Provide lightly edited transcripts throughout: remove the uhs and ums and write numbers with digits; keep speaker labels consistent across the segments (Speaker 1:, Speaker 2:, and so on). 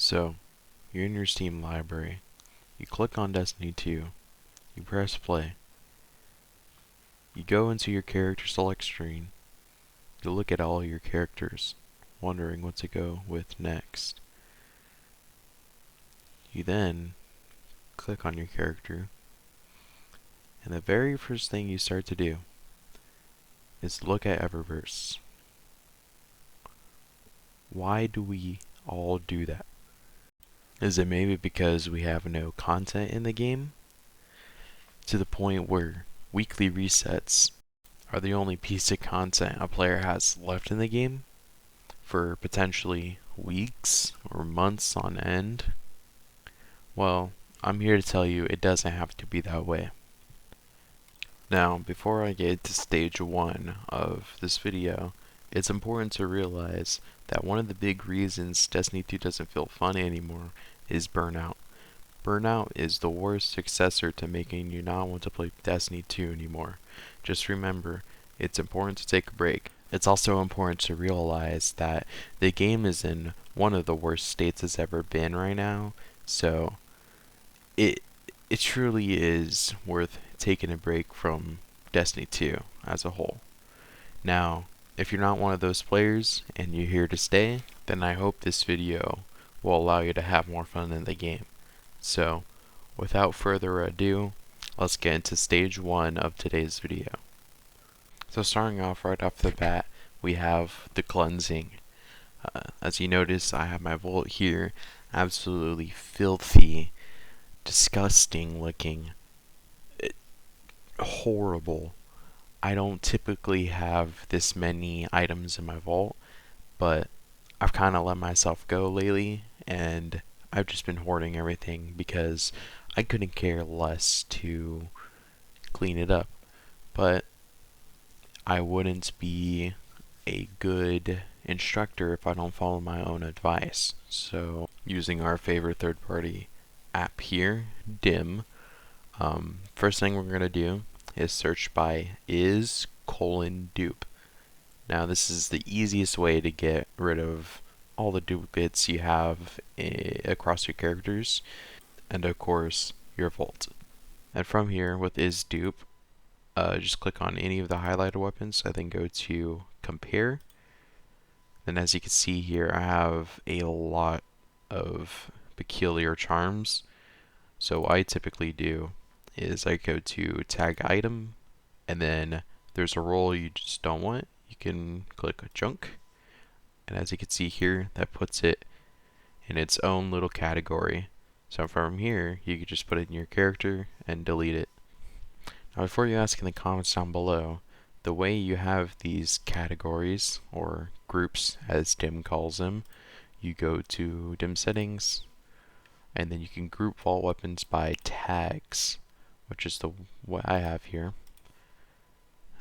Speaker 1: So, you're in your Steam library. You click on Destiny 2. You press play. You go into your character select screen. You look at all your characters, wondering what to go with next. You then click on your character, and the very first thing you start to do is look at Eververse. Why do we all do that? Is it maybe because we have no content in the game? To the point where weekly resets are the only piece of content a player has left in the game for potentially weeks or months on end? Well, I'm here to tell you it doesn't have to be that way. Now, before I get to stage 1 of this video, it's important to realize that one of the big reasons Destiny 2 doesn't feel fun anymore is burnout. Burnout is the worst successor to making you not want to play Destiny 2 anymore. Just remember, it's important to take a break. It's also important to realize that the game is in one of the worst states it's ever been right now, so it truly is worth taking a break from Destiny 2 as a whole. Now, if you're not one of those players and you're here to stay, then I hope this video will allow you to have more fun in the game. So, without further ado, let's get into stage 1 of today's video. So starting off right off the bat, we have the cleansing. As you notice, I have my vault here, absolutely filthy, disgusting looking, horrible. I don't typically have this many items in my vault, but I've kind of let myself go lately, and I've just been hoarding everything because I couldn't care less to clean it up. But I wouldn't be a good instructor if I don't follow my own advice. So, using our favorite third-party app here, dim, first thing we're going to do is search by is:dupe. Now this is the easiest way to get rid of all the duplicates you have across your characters, and of course your vault. And from here with is:dupe, just click on any of the highlighted weapons and then go to compare. And as you can see here, I have a lot of peculiar charms. So what I typically do is I go to tag item, and then there's a role you just don't want. You can click junk, and as you can see here, that puts it in its own little category. So from here, you can just put it in your character and delete it. Now before you ask in the comments down below, the way you have these categories, or groups as Dim calls them, you go to Dim settings, and then you can group vault weapons by tags, which is what I have here.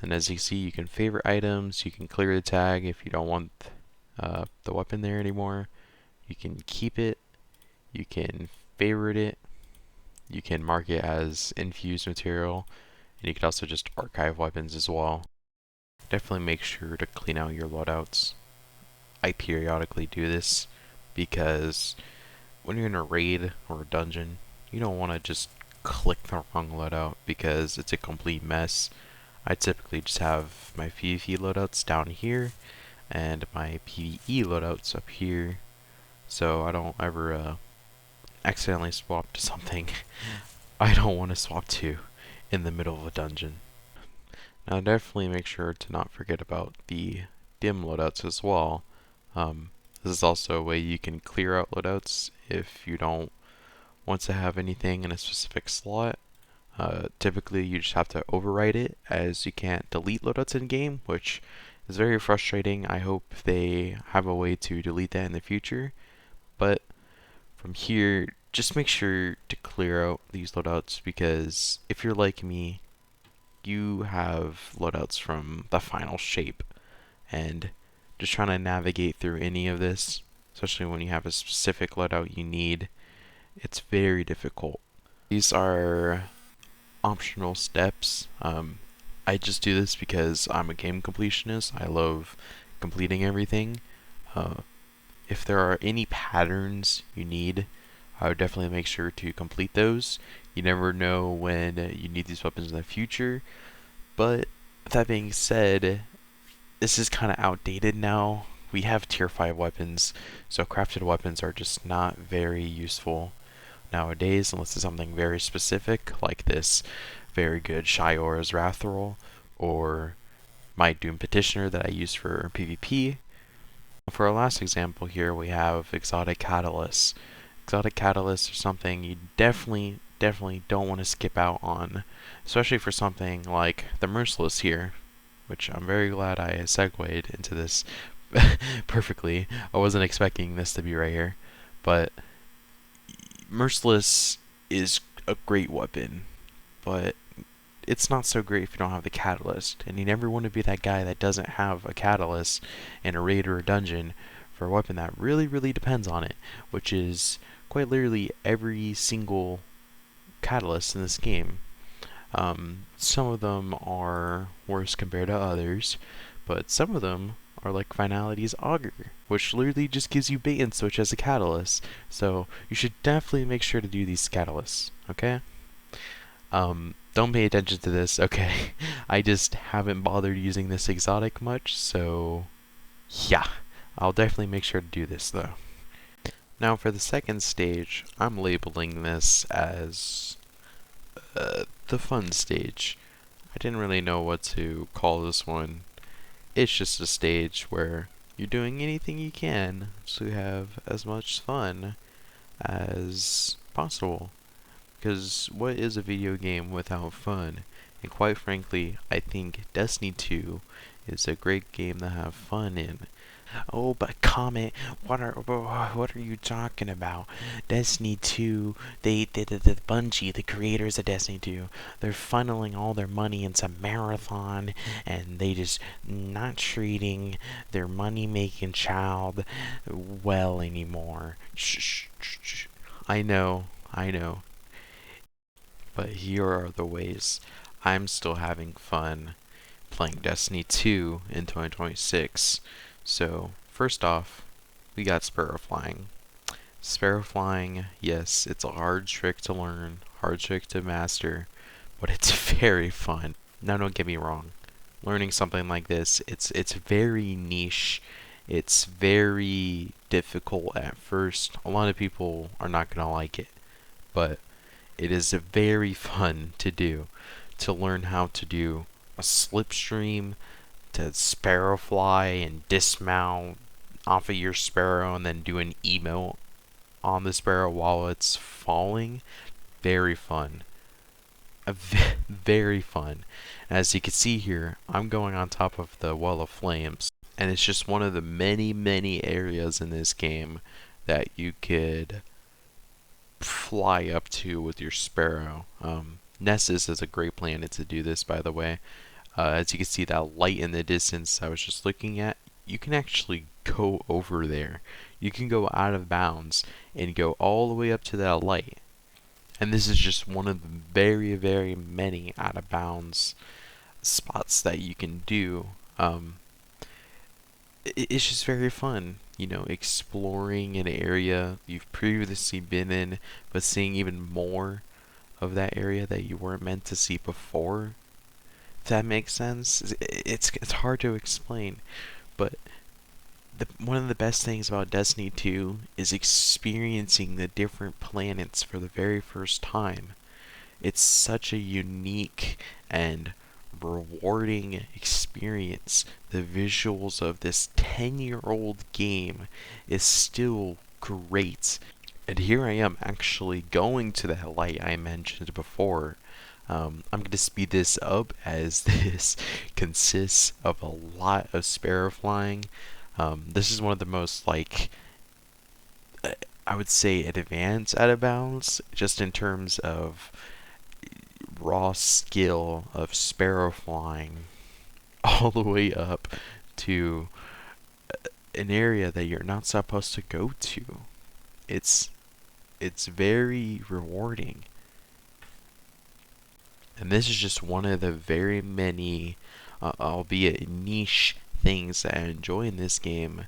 Speaker 1: And as you see, you can favorite items, you can clear the tag if you don't want the weapon there anymore, you can keep it, you can favorite it, you can mark it as infused material, and you can also just archive weapons as well. Definitely make sure to clean out your loadouts. I periodically do this because when you're in a raid or a dungeon, you don't want to just click the wrong loadout because it's a complete mess. I typically just have my PvP loadouts down here and my PvE loadouts up here, so I don't ever accidentally swap to something I don't want to swap to in the middle of a dungeon. Now definitely make sure to not forget about the dim loadouts as well. This is also a way you can clear out loadouts if you don't want to have anything in a specific slot. Typically you just have to overwrite it, as you can't delete loadouts in game, which is very frustrating. I hope they have a way to delete that in the future. But from here, just make sure to clear out these loadouts, because if you're like me, you have loadouts from the final shape, and just trying to navigate through any of this, especially when you have a specific loadout you need, it's very difficult. These are optional steps. I just do this because I'm a game completionist. I love completing everything. if there are any patterns you need, I would definitely make sure to complete those. You never know when you need these weapons in the future. But that being said, this is kind of outdated now. We have tier 5 weapons, so crafted weapons are just not very useful nowadays unless it's something very specific like this very good Shiora's Wrathrel or my Doom Petitioner that I use for PvP. For our last example here, we have exotic catalysts. Exotic catalysts are something you definitely don't want to skip out on, especially for something like the Merciless here, which I'm very glad I segued into this perfectly. I wasn't expecting this to be right here, but Merciless is a great weapon, but it's not so great if you don't have the catalyst, and you never want to be that guy that doesn't have a catalyst in a raid or a dungeon for a weapon that really depends on it, which is quite literally every single catalyst in this game. Some of them are worse compared to others, but some of them are like Finality's Augur, which literally just gives you bait and switch as a catalyst. So you should definitely make sure to do these catalysts, okay? Don't pay attention to this, okay? I just haven't bothered using this exotic much, so yeah. I'll definitely make sure to do this though. Now for the second stage, I'm labeling this as the fun stage. I didn't really know what to call this one. It's just a stage where you're doing anything you can to have as much fun as possible. Because what is a video game without fun? And quite frankly, I think Destiny 2 is a great game to have fun in. Oh, but Comet, what are you talking about? Destiny 2, the Bungie, the creators of Destiny 2, they're funneling all their money into Marathon, and they just not treating their money-making child well anymore. Shh. I know. But here are the ways I'm still having fun playing Destiny 2 in 2026. So, first off, we got Sparrow Flying. Sparrow Flying, yes, it's a hard trick to learn, hard trick to master, but it's very fun. Now don't get me wrong. Learning something like this, it's very niche. It's very difficult at first. A lot of people are not going to like it, but it is very fun to do. To learn how to do a slipstream, to sparrow fly and dismount off of your sparrow and then do an emote on the sparrow while it's falling. Very fun. Very fun. As you can see here, I'm going on top of the Wall of Flames, and it's just one of the many areas in this game that you could fly up to with your sparrow. Nessus is a great planet to do this, by the way. As you can see, that light in the distance I was just looking at, you can actually go over there. You can go out of bounds and go all the way up to that light. And this is just one of the very many out of bounds spots that you can do. It's just very fun, you know, exploring an area you've previously been in, but seeing even more of that area that you weren't meant to see before. If that makes sense, it's hard to explain, but one of the best things about Destiny 2 is experiencing the different planets for the very first time. It's such a unique and rewarding experience. The visuals of this 10-year-old game is still great. And here I am actually going to that light I mentioned before. I'm going to speed this up as this consists of a lot of sparrow flying. This is one of the most, like, I would say advanced out of bounds, just in terms of raw skill of sparrow flying all the way up to an area that you're not supposed to go to. It's very rewarding. And this is just one of the very many, albeit niche, things that I enjoy in this game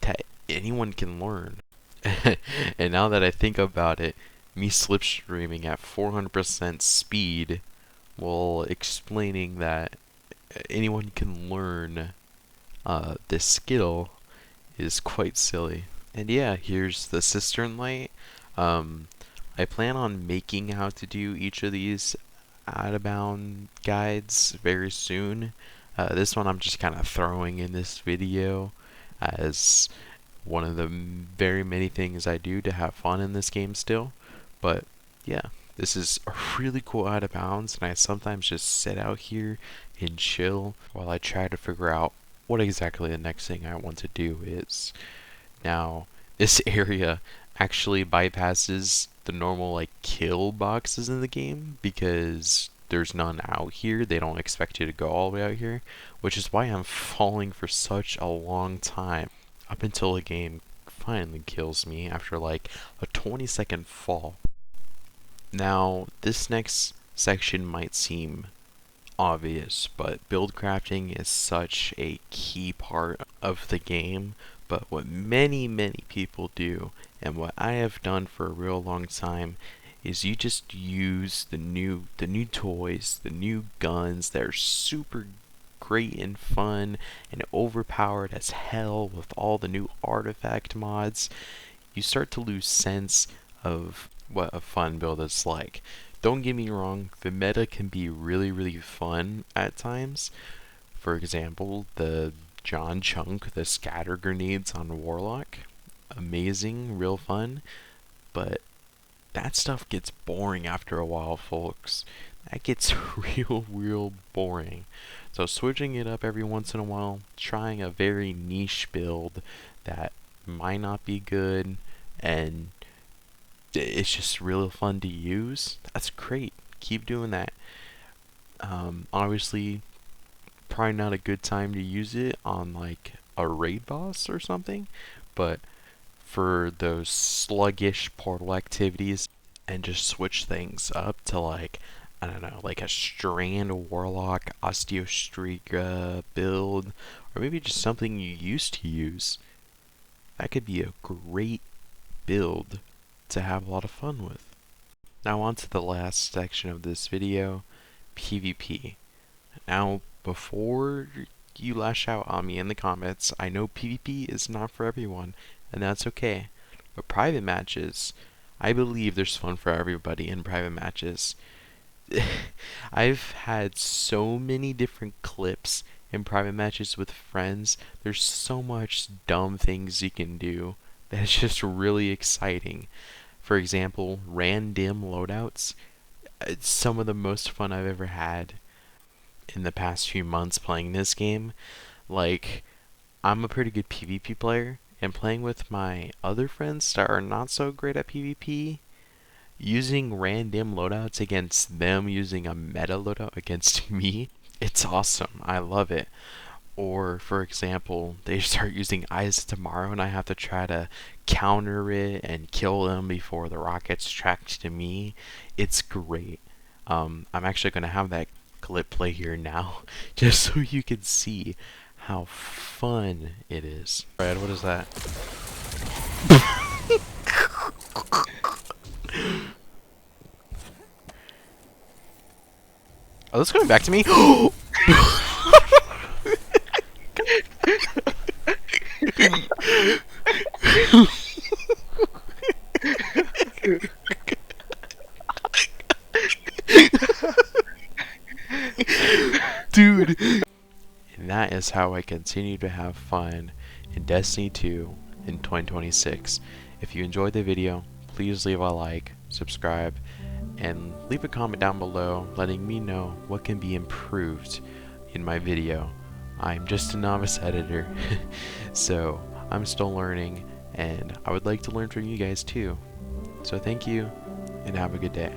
Speaker 1: that anyone can learn. And now that I think about it, me slipstreaming at 400% speed while explaining that anyone can learn this skill is quite silly. And yeah, here's the cistern light. Um, I plan on making how to do each of these out of bound guides very soon. This one I'm just kind of throwing in this video as one of the very many things I do to have fun in this game still. But yeah, this is a really cool out of bounds, and I sometimes just sit out here and chill while I try to figure out what exactly the next thing I want to do is. Now, this area actually bypasses the normal like kill boxes in the game because there's none out here. They don't expect you to go all the way out here, which is why I'm falling for such a long time up until the game finally kills me after like a 20-second fall. Now, this next section might seem obvious, but build crafting is such a key part of the game. But what many people do, and what I have done for a real long time, is you just use the new toys, the new guns that are super great and fun and overpowered as hell with all the new artifact mods. You start to lose sense of what a fun build is like. Don't get me wrong, the meta can be really fun at times. For example, the John Chunk, the scatter grenades on Warlock. Amazing, real fun. But that stuff gets boring after a while, folks. That gets real boring. So switching it up every once in a while, trying a very niche build that might not be good and it's just real fun to use, that's great. Keep doing that. Obviously, probably not a good time to use it on like a raid boss or something, but for those sluggish portal activities and just switch things up to like, I don't know, like a Strand Warlock Osteostrega build, or maybe just something you used to use, that could be a great build to have a lot of fun with. Now on to the last section of this video, PvP. Now, before you lash out on me in the comments, I know PvP is not for everyone, and that's okay. But private matches, I believe there's fun for everybody in private matches. I've had so many different clips in private matches with friends. There's so much dumb things you can do that's just really exciting. For example, random loadouts. It's some of the most fun I've ever had in the past few months playing this game. Like, I'm a pretty good PvP player, and playing with my other friends that are not so great at PvP, using random loadouts against them using a meta loadout against me, it's awesome. I love it. Or, for example, they start using Eyes of Tomorrow and I have to try to counter it and kill them before the rockets tracked to me. It's great. I'm actually going to have that clip play here now, just so you can see how fun it is. Brad, what is that? Oh, that's coming back to me? Dude! And that is how I continue to have fun in Destiny 2 in 2026. If you enjoyed the video, please leave a like, subscribe, and leave a comment down below letting me know what can be improved in my video. I'm just a novice editor, so I'm still learning, and I would like to learn from you guys too. So thank you, and have a good day.